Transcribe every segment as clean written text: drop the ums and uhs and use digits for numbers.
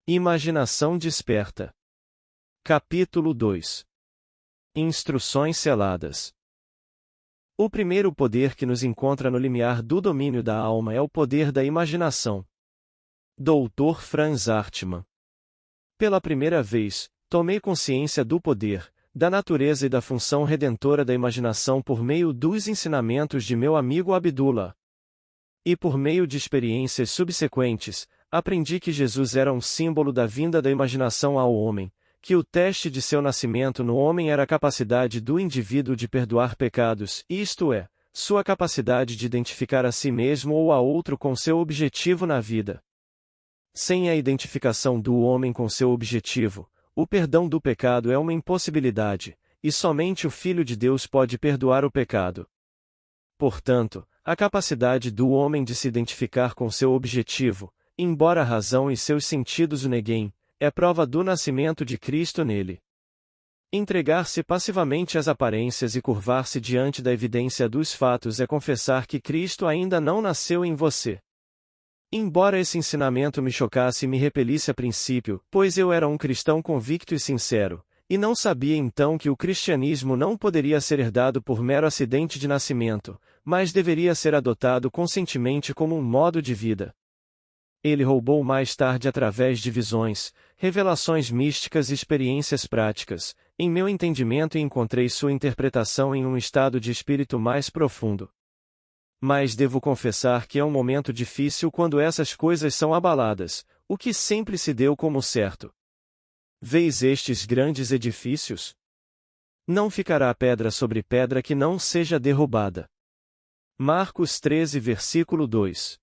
Imaginação desperta. Capítulo 2. Instruções seladas. O primeiro poder que nos encontra no limiar do domínio da alma é o poder da imaginação. Dr. Franz Hartmann. Pela primeira vez, tomei consciência do poder, da natureza e da função redentora da imaginação por meio dos ensinamentos de meu amigo Abdullah. E por meio de experiências subsequentes, aprendi que Jesus era um símbolo da vinda da imaginação ao homem, que o teste de seu nascimento no homem era a capacidade do indivíduo de perdoar pecados, isto é, sua capacidade de identificar a si mesmo ou a outro com seu objetivo na vida. Sem a identificação do homem com seu objetivo, o perdão do pecado é uma impossibilidade, e somente o Filho de Deus pode perdoar o pecado. Portanto, a capacidade do homem de se identificar com seu objetivo, embora a razão e seus sentidos o neguem, é prova do nascimento de Cristo nele. Entregar-se passivamente às aparências e curvar-se diante da evidência dos fatos é confessar que Cristo ainda não nasceu em você. Embora esse ensinamento me chocasse e me repelisse a princípio, pois eu era um cristão convicto e sincero, e não sabia então que o cristianismo não poderia ser herdado por mero acidente de nascimento, mas deveria ser adotado conscientemente como um modo de vida. Ele roubou mais tarde através de visões, revelações místicas e experiências práticas, em meu entendimento e encontrei sua interpretação em um estado de espírito mais profundo. Mas devo confessar que é um momento difícil quando essas coisas são abaladas, o que sempre se deu como certo. Vês estes grandes edifícios? Não ficará pedra sobre pedra que não seja derrubada. Marcos 13 versículo 2.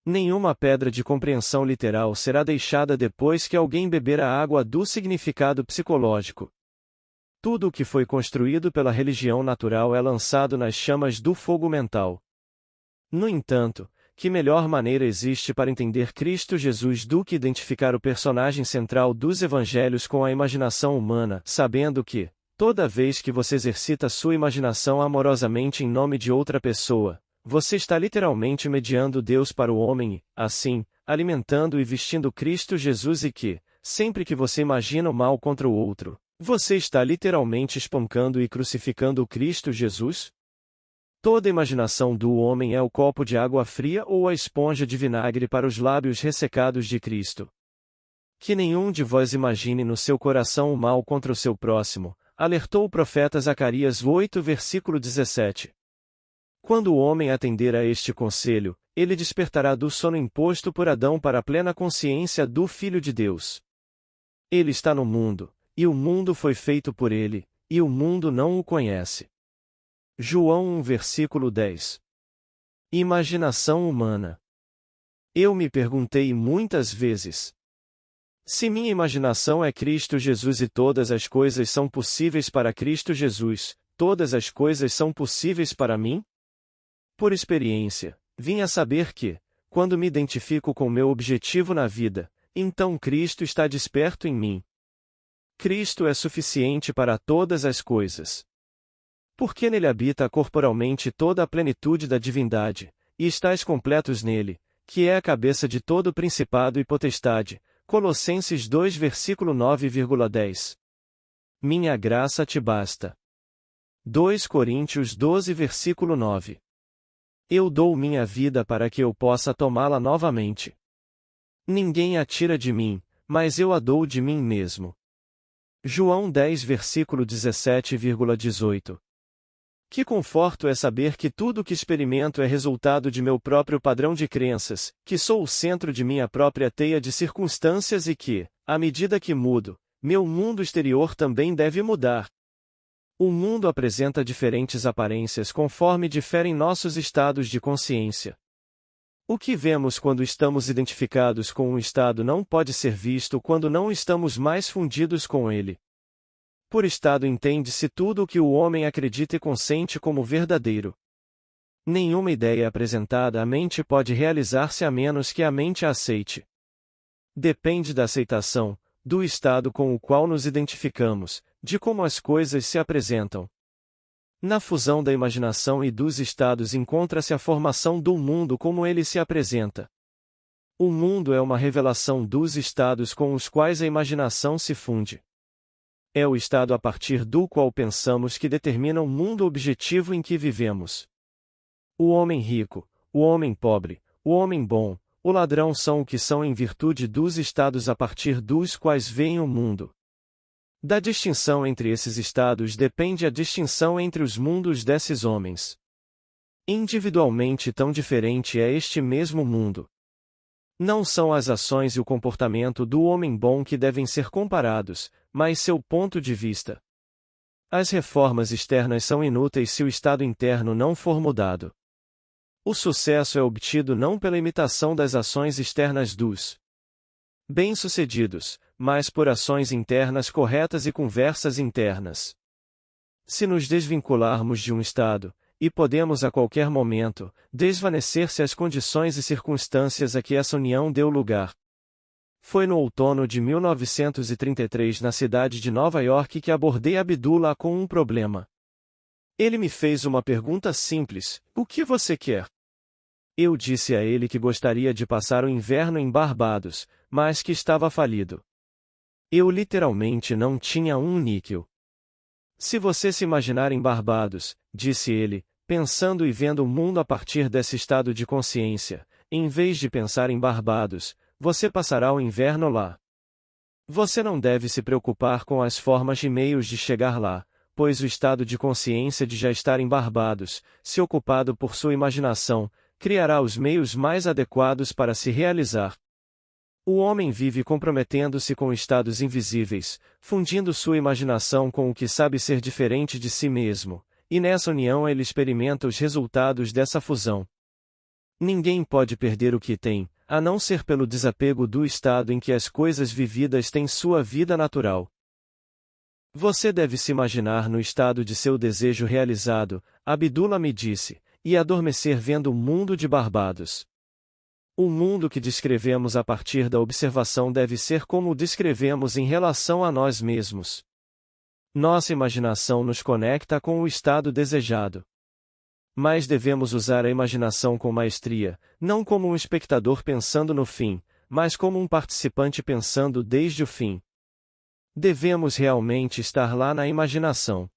Nenhuma pedra de compreensão literal será deixada depois que alguém beber a água do significado psicológico. Tudo o que foi construído pela religião natural é lançado nas chamas do fogo mental. No entanto, que melhor maneira existe para entender Cristo Jesus do que identificar o personagem central dos evangelhos com a imaginação humana, sabendo que, toda vez que você exercita sua imaginação amorosamente em nome de outra pessoa, você está literalmente mediando Deus para o homem e, assim, alimentando e vestindo Cristo Jesus e que, sempre que você imagina o mal contra o outro, você está literalmente espancando e crucificando o Cristo Jesus? Toda imaginação do homem é o copo de água fria ou a esponja de vinagre para os lábios ressecados de Cristo. Que nenhum de vós imagine no seu coração o mal contra o seu próximo, alertou o profeta Zacarias 8 versículo 17. Quando o homem atender a este conselho, ele despertará do sono imposto por Adão para a plena consciência do Filho de Deus. Ele está no mundo, e o mundo foi feito por ele, e o mundo não o conhece. João 1 versículo 10. Imaginação humana. Eu me perguntei muitas vezes: se minha imaginação é Cristo Jesus e todas as coisas são possíveis para Cristo Jesus, todas as coisas são possíveis para mim? Por experiência, vim a saber que, quando me identifico com meu objetivo na vida, então Cristo está desperto em mim. Cristo é suficiente para todas as coisas. Porque nele habita corporalmente toda a plenitude da divindade, e estáis completos nele, que é a cabeça de todo principado e potestade. Colossenses 2 versículo 9,10. Minha graça te basta. 2 Coríntios 12 versículo 9. Eu dou minha vida para que eu possa tomá-la novamente. Ninguém a tira de mim, mas eu a dou de mim mesmo. João 10 versículo 17,18. Que conforto é saber que tudo o que experimento é resultado de meu próprio padrão de crenças, que sou o centro de minha própria teia de circunstâncias e que, à medida que mudo, meu mundo exterior também deve mudar. O mundo apresenta diferentes aparências conforme diferem nossos estados de consciência. O que vemos quando estamos identificados com um estado não pode ser visto quando não estamos mais fundidos com ele. Por estado entende-se tudo o que o homem acredita e consente como verdadeiro. Nenhuma ideia apresentada à mente pode realizar-se a menos que a mente a aceite. Depende da aceitação, do estado com o qual nos identificamos, de como as coisas se apresentam. Na fusão da imaginação e dos estados encontra-se a formação do mundo como ele se apresenta. O mundo é uma revelação dos estados com os quais a imaginação se funde. É o estado a partir do qual pensamos que determina o mundo objetivo em que vivemos. O homem rico, o homem pobre, o homem bom, o ladrão são o que são em virtude dos estados a partir dos quais veem o mundo. Da distinção entre esses estados depende a distinção entre os mundos desses homens. Individualmente tão diferente é este mesmo mundo. Não são as ações e o comportamento do homem bom que devem ser comparados, mas seu ponto de vista. As reformas externas são inúteis se o estado interno não for mudado. O sucesso é obtido não pela imitação das ações externas dos bem-sucedidos, mas por ações internas corretas e conversas internas. Se nos desvincularmos de um estado, e podemos a qualquer momento, desvanecer-se as condições e circunstâncias a que essa união deu lugar. Foi no outono de 1933 na cidade de Nova York que abordei Abdullah com um problema. Ele me fez uma pergunta simples: o que você quer? Eu disse a ele que gostaria de passar o inverno em Barbados, mas que estava falido. Eu literalmente não tinha um níquel. Se você se imaginar em Barbados, disse ele, pensando e vendo o mundo a partir desse estado de consciência, em vez de pensar em Barbados, você passará o inverno lá. Você não deve se preocupar com as formas e meios de chegar lá, pois o estado de consciência de já estar em Barbados, se ocupado por sua imaginação, criará os meios mais adequados para se realizar. O homem vive comprometendo-se com estados invisíveis, fundindo sua imaginação com o que sabe ser diferente de si mesmo, e nessa união ele experimenta os resultados dessa fusão. Ninguém pode perder o que tem, a não ser pelo desapego do estado em que as coisas vividas têm sua vida natural. Você deve se imaginar no estado de seu desejo realizado, Abdullah me disse, e adormecer vendo o mundo de Barbados. O mundo que descrevemos a partir da observação deve ser como o descrevemos em relação a nós mesmos. Nossa imaginação nos conecta com o estado desejado. Mas devemos usar a imaginação com maestria, não como um espectador pensando no fim, mas como um participante pensando desde o fim. Devemos realmente estar lá na imaginação.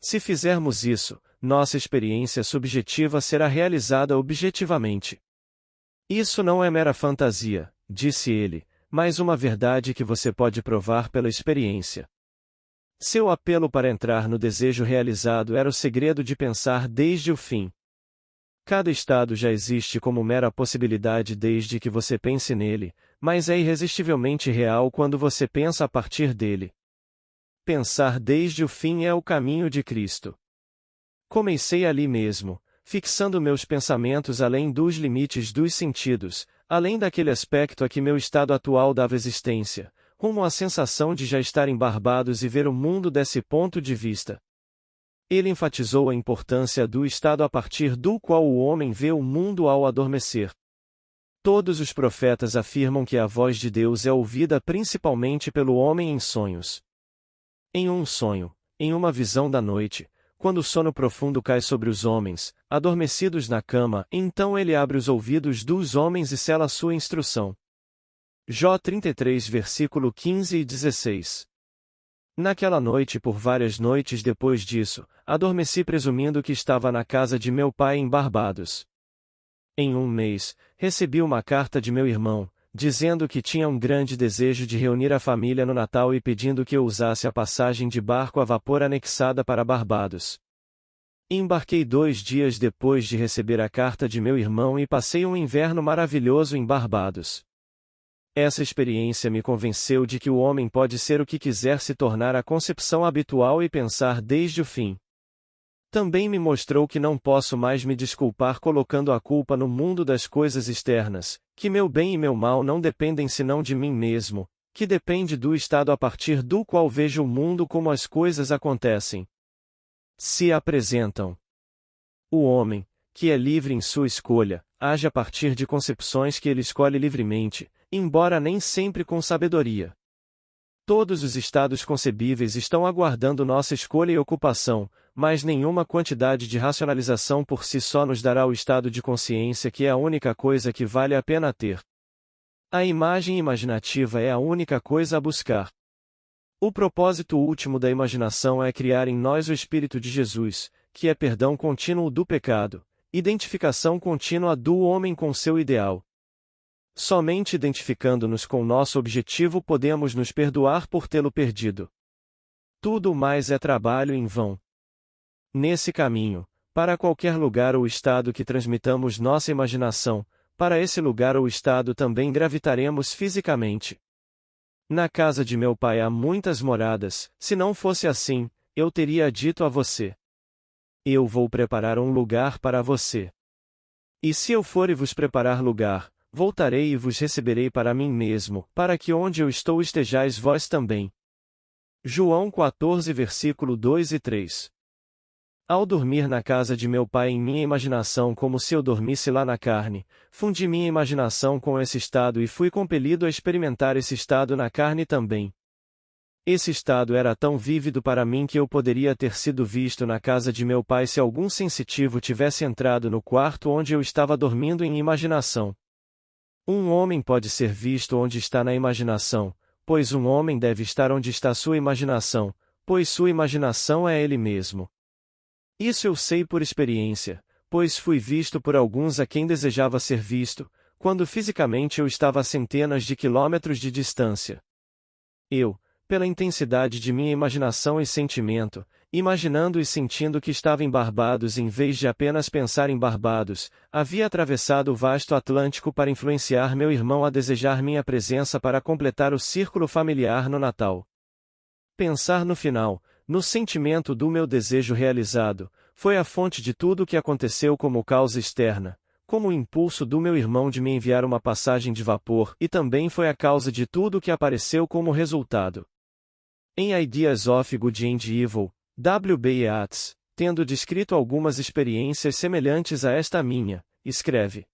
Se fizermos isso, nossa experiência subjetiva será realizada objetivamente. Isso não é mera fantasia, disse ele, mas uma verdade que você pode provar pela experiência. Seu apelo para entrar no desejo realizado era o segredo de pensar desde o fim. Cada estado já existe como mera possibilidade desde que você pense nele, mas é irresistivelmente real quando você pensa a partir dele. Pensar desde o fim é o caminho de Cristo. Comecei ali mesmo, fixando meus pensamentos além dos limites dos sentidos, além daquele aspecto a que meu estado atual dava existência, rumo à sensação de já estar em Barbados e ver o mundo desse ponto de vista. Ele enfatizou a importância do estado a partir do qual o homem vê o mundo ao adormecer. Todos os profetas afirmam que a voz de Deus é ouvida principalmente pelo homem em sonhos. Em um sonho, em uma visão da noite, quando o sono profundo cai sobre os homens, adormecidos na cama, então ele abre os ouvidos dos homens e sela sua instrução. Jó 33 versículo 15 e 16. Naquela noite e por várias noites depois disso, adormeci presumindo que estava na casa de meu pai em Barbados. Em um mês, recebi uma carta de meu irmão, dizendo que tinha um grande desejo de reunir a família no Natal e pedindo que eu usasse a passagem de barco a vapor anexada para Barbados. Embarquei 2 dias depois de receber a carta de meu irmão e passei um inverno maravilhoso em Barbados. Essa experiência me convenceu de que o homem pode ser o que quiser se tornar a concepção habitual e pensar desde o fim. Também me mostrou que não posso mais me desculpar colocando a culpa no mundo das coisas externas, que meu bem e meu mal não dependem senão de mim mesmo, que depende do estado a partir do qual vejo o mundo como as coisas acontecem. Se apresentam. O homem, que é livre em sua escolha, age a partir de concepções que ele escolhe livremente, embora nem sempre com sabedoria. Todos os estados concebíveis estão aguardando nossa escolha e ocupação, mas nenhuma quantidade de racionalização por si só nos dará o estado de consciência que é a única coisa que vale a pena ter. A imagem imaginativa é a única coisa a buscar. O propósito último da imaginação é criar em nós o Espírito de Jesus, que é perdão contínuo do pecado, identificação contínua do homem com seu ideal. Somente identificando-nos com nosso objetivo podemos nos perdoar por tê-lo perdido. Tudo mais é trabalho em vão. Nesse caminho, para qualquer lugar ou estado que transmitamos nossa imaginação, para esse lugar ou estado também gravitaremos fisicamente. Na casa de meu pai há muitas moradas, se não fosse assim, eu teria dito a você: eu vou preparar um lugar para você. E se eu for e vos preparar lugar, voltarei e vos receberei para mim mesmo, para que onde eu estou estejais vós também. João 14 versículo 2 e 3. Ao dormir na casa de meu pai em minha imaginação como se eu dormisse lá na carne, fundi minha imaginação com esse estado e fui compelido a experimentar esse estado na carne também. Esse estado era tão vívido para mim que eu poderia ter sido visto na casa de meu pai se algum sensitivo tivesse entrado no quarto onde eu estava dormindo em imaginação. Um homem pode ser visto onde está na imaginação, pois um homem deve estar onde está sua imaginação, pois sua imaginação é ele mesmo. Isso eu sei por experiência, pois fui visto por alguns a quem desejava ser visto, quando fisicamente eu estava a centenas de quilômetros de distância. Eu, pela intensidade de minha imaginação e sentimento, imaginando e sentindo que estava em Barbados em vez de apenas pensar em Barbados, havia atravessado o vasto Atlântico para influenciar meu irmão a desejar minha presença para completar o círculo familiar no Natal. Pensar no final, no sentimento do meu desejo realizado, foi a fonte de tudo o que aconteceu como causa externa, como o impulso do meu irmão de me enviar uma passagem de vapor e também foi a causa de tudo o que apareceu como resultado. Em Ideas of Good and Evil, W.B. Yeats, tendo descrito algumas experiências semelhantes a esta minha, escreve: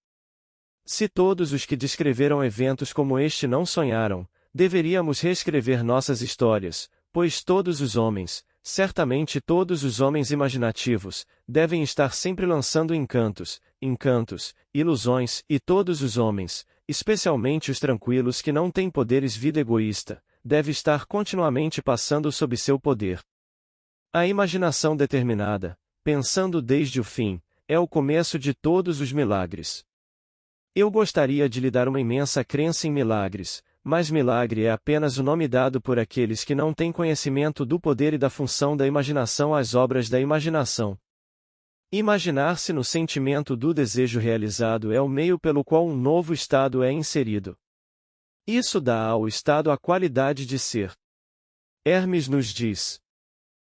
se todos os que descreveram eventos como este não sonharam, deveríamos reescrever nossas histórias, pois todos os homens, certamente todos os homens imaginativos, devem estar sempre lançando encantos, ilusões, e todos os homens, especialmente os tranquilos que não têm poderes vida egoísta, deve estar continuamente passando sob seu poder. A imaginação determinada, pensando desde o fim, é o começo de todos os milagres. Eu gostaria de lhe dar uma imensa crença em milagres, mas milagre é apenas o nome dado por aqueles que não têm conhecimento do poder e da função da imaginação às obras da imaginação. Imaginar-se no sentimento do desejo realizado é o meio pelo qual um novo estado é inserido. Isso dá ao estado a qualidade de ser. Hermes nos diz: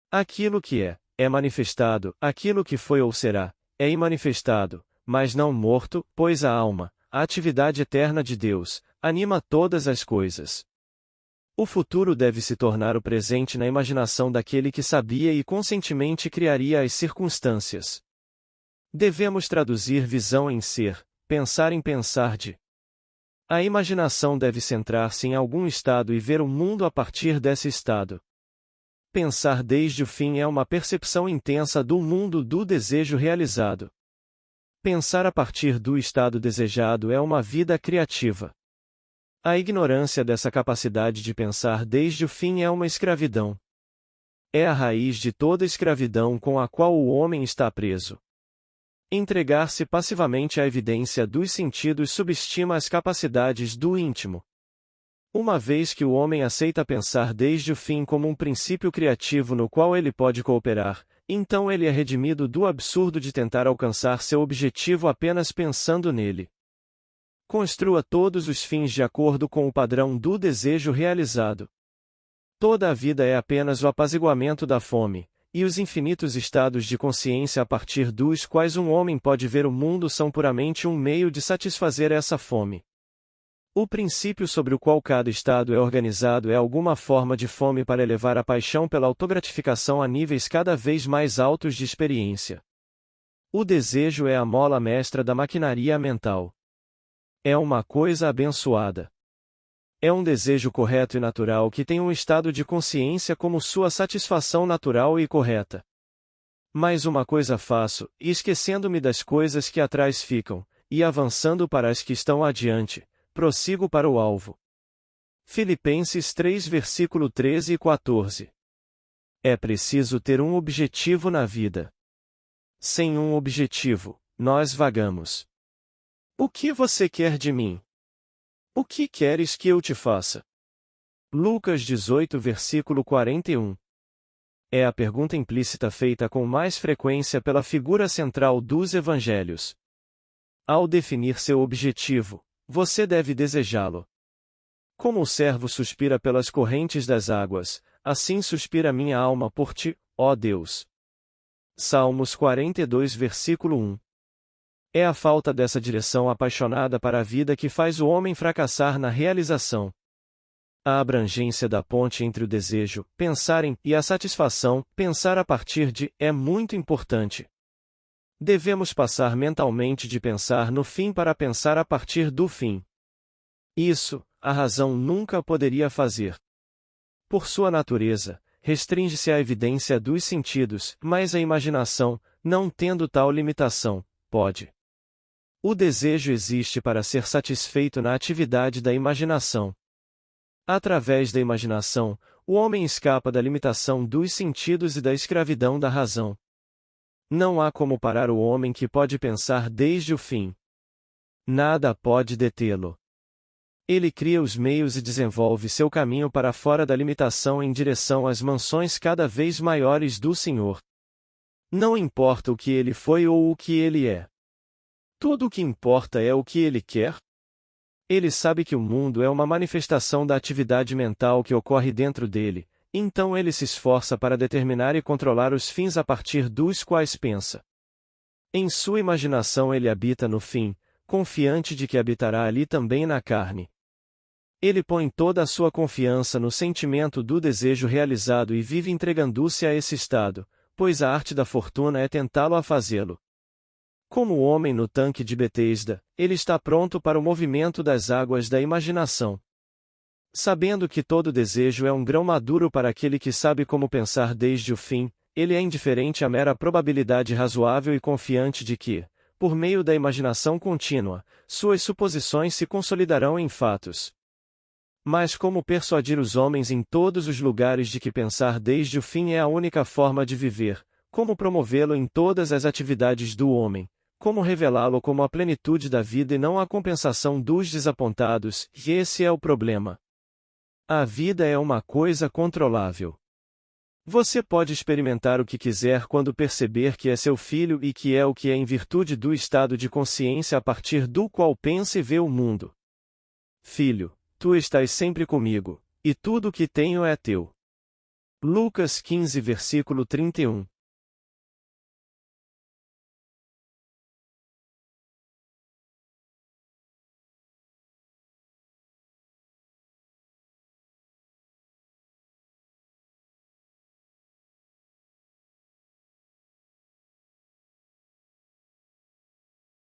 aquilo que é manifestado, aquilo que foi ou será, é imanifestado, mas não morto, pois a alma, a atividade eterna de Deus, anima todas as coisas. O futuro deve se tornar o presente na imaginação daquele que sabia e conscientemente criaria as circunstâncias. Devemos traduzir visão em ser, pensar em pensar de. A imaginação deve centrar-se em algum estado e ver o mundo a partir desse estado. Pensar desde o fim é uma percepção intensa do mundo do desejo realizado. Pensar a partir do estado desejado é uma vida criativa. A ignorância dessa capacidade de pensar desde o fim é uma escravidão. É a raiz de toda escravidão com a qual o homem está preso. Entregar-se passivamente à evidência dos sentidos subestima as capacidades do íntimo. Uma vez que o homem aceita pensar desde o fim como um princípio criativo no qual ele pode cooperar, então ele é redimido do absurdo de tentar alcançar seu objetivo apenas pensando nele. Construa todos os fins de acordo com o padrão do desejo realizado. Toda a vida é apenas o apaziguamento da fome, e os infinitos estados de consciência a partir dos quais um homem pode ver o mundo são puramente um meio de satisfazer essa fome. O princípio sobre o qual cada estado é organizado é alguma forma de fome para elevar a paixão pela autogratificação a níveis cada vez mais altos de experiência. O desejo é a mola mestra da maquinaria mental. É uma coisa abençoada. É um desejo correto e natural que tem um estado de consciência como sua satisfação natural e correta. Mas uma coisa faço, esquecendo-me das coisas que atrás ficam, e avançando para as que estão adiante, prossigo para o alvo. Filipenses 3 versículo 13 e 14. É preciso ter um objetivo na vida. Sem um objetivo, nós vagamos. O que você quer de mim? O que queres que eu te faça? Lucas 18 versículo 41. É a pergunta implícita feita com mais frequência pela figura central dos evangelhos. Ao definir seu objetivo, você deve desejá-lo. Como o servo suspira pelas correntes das águas, assim suspira minha alma por ti, ó Deus. Salmos 42 versículo 1. É a falta dessa direção apaixonada para a vida que faz o homem fracassar na realização. A abrangência da ponte entre o desejo, pensar em, e a satisfação, pensar a partir de, é muito importante. Devemos passar mentalmente de pensar no fim para pensar a partir do fim. Isso, a razão nunca poderia fazer. Por sua natureza, restringe-se à evidência dos sentidos, mas a imaginação, não tendo tal limitação, pode. O desejo existe para ser satisfeito na atividade da imaginação. Através da imaginação, o homem escapa da limitação dos sentidos e da escravidão da razão. Não há como parar o homem que pode pensar desde o fim. Nada pode detê-lo. Ele cria os meios e desenvolve seu caminho para fora da limitação em direção às mansões cada vez maiores do Senhor. Não importa o que ele foi ou o que ele é. Tudo o que importa é o que ele quer. Ele sabe que o mundo é uma manifestação da atividade mental que ocorre dentro dele, então ele se esforça para determinar e controlar os fins a partir dos quais pensa. Em sua imaginação ele habita no fim, confiante de que habitará ali também na carne. Ele põe toda a sua confiança no sentimento do desejo realizado e vive entregando-se a esse estado, pois a arte da fortuna é tentá-lo a fazê-lo. Como o homem no tanque de Betesda, ele está pronto para o movimento das águas da imaginação. Sabendo que todo desejo é um grão maduro para aquele que sabe como pensar desde o fim, ele é indiferente à mera probabilidade razoável e confiante de que, por meio da imaginação contínua, suas suposições se consolidarão em fatos. Mas como persuadir os homens em todos os lugares de que pensar desde o fim é a única forma de viver, como promovê-lo em todas as atividades do homem, como revelá-lo como a plenitude da vida e não a compensação dos desapontados, e esse é o problema. A vida é uma coisa controlável. Você pode experimentar o que quiser quando perceber que é seu filho e que é o que é em virtude do estado de consciência a partir do qual pensa e vê o mundo. Filho, tu estás sempre comigo, e tudo o que tenho é teu. Lucas 15 versículo 31.